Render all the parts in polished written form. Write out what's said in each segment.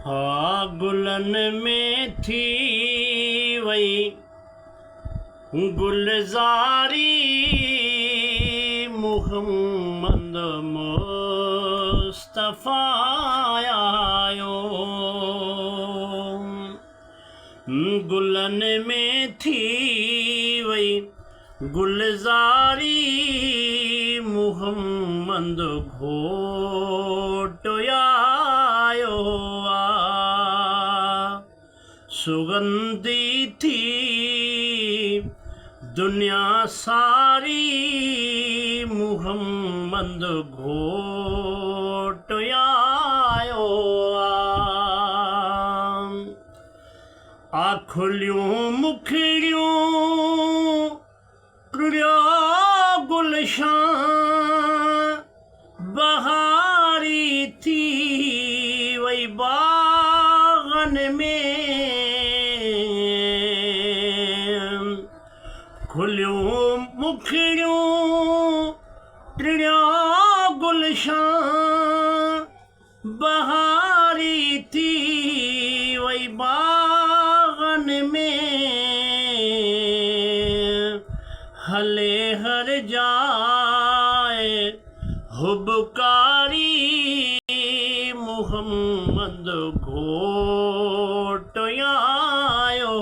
हाँ गुलन में थी वही गुलजारी मुहम्मद मुस्तफ़ा आयो। गुलन में थी वही गुलजारी मुहम्मद घोट आयो। सुगंधी थी दुनिया सारी मुहम्मद घोट आयो। आखुलियों मुखड़ियों रुड़ियो गुलशान बहारी थी वही बागन में। खुलियों मुखड़ियों रुड़ियो गुलशान बहारी थी वही बागन में। हले हर जाए हुबकारी मुहम्मद घोट आयो।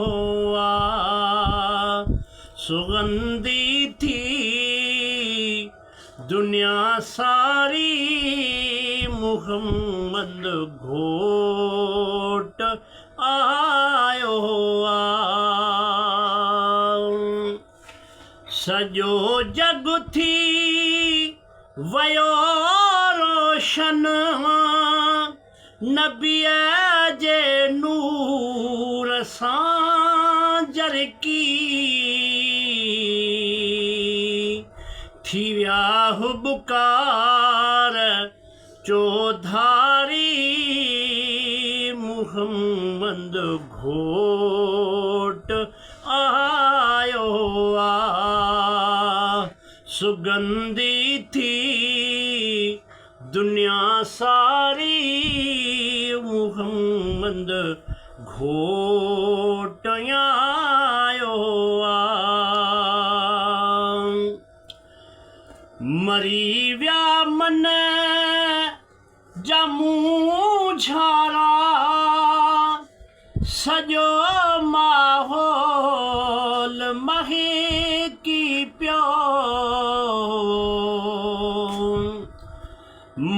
सुगंधी थी दुनिया सारी मुहम्मद घोट आयो। सजो जग थी वयो रोशन नबीअ जे नूर सां जरकी। थी विया हुबकार चौधारी मुहम्मद घोट आयो। सुगंधी थी दुनिया सारी मुहम्मद घोट आयो। मरी व्या मन जमू झारा सजो माहौल महकी प्यो।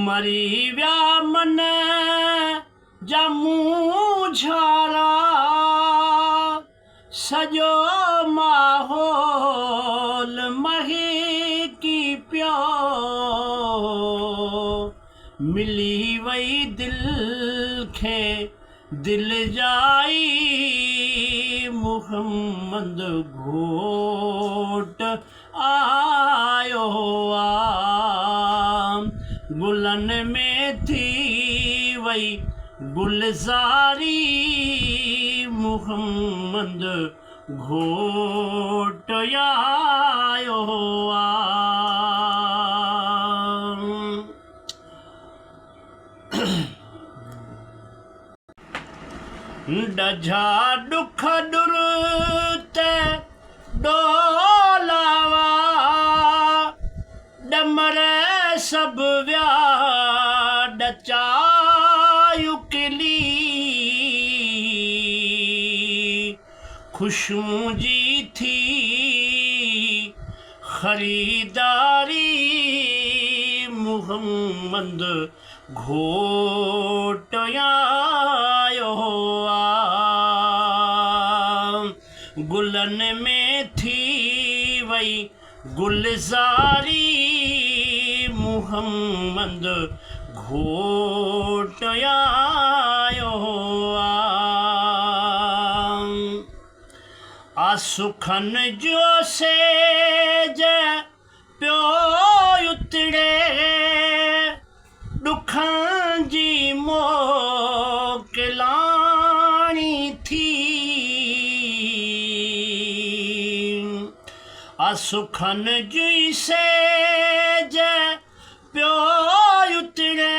मरी व्या मन जमू झारा सजो माहौल महकी प्यो। मिली वही दिल खे दिल जाई मुहम्मद घोट आयो। गुलन में थी वही गुलजारी मुहम्मद घोट आयो। डझा दुख दुर ते डोलावा डमर सब व्या डचायुकली। खुशबू जी थी खरीदारी मुहम्मद घोट आयो। गुलन में थी वही गुलजारी मुहम्मद घोट आयो। आसुखन जो सेज प्यो उतड़े दुखन जी मोकलानी थी। आसुखन जी सेज प्यो उतड़े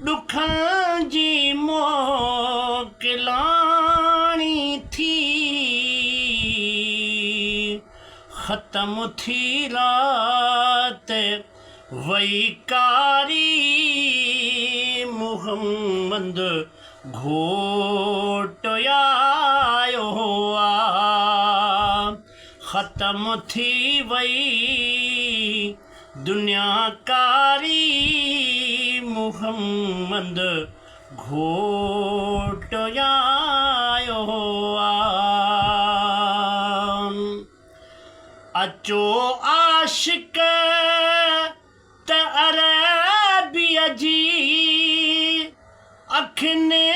दुख लानी थी खत्म थी रात वही कारी मुहम्मद घोट आयो खत्म थी वही दुनियाकारी मुहम्मद घोट आयो अचो आशिक त अरबिया जी अखने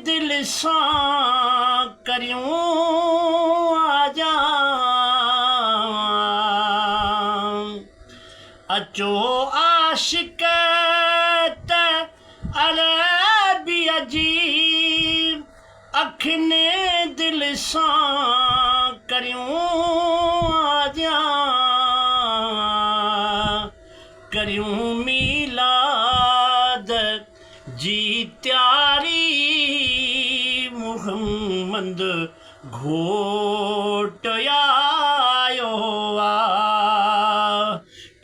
दिल सां करियूं आजा अचो आशिक त अरबिया जी अखने दिल सां करियूं आजा करियूं मीलाद जी त्यारी मुहम्मद घोट आयो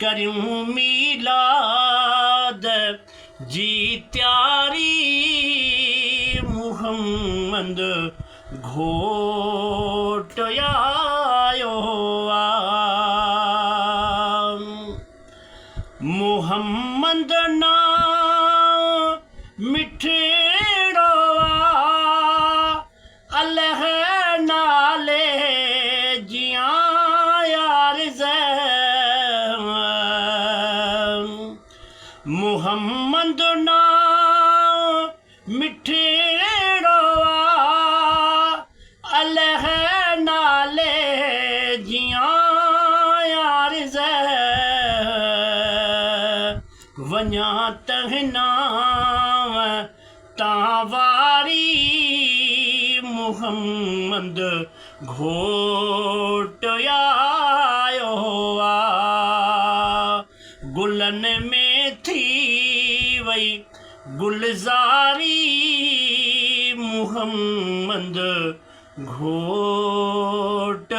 करियूं मीलाद जी त्यारी मुहम्मद घोट आयो मुहम्मद ना मिठड़ो अल्लाह नाले जियां यार मुहम्मद ना मिठड़ो अल्लाह नाले जियां यार वञा तहना तावारी मुहम्मद घोट आयो गुलन में थी वही गुलजारी मुहम्मद घोट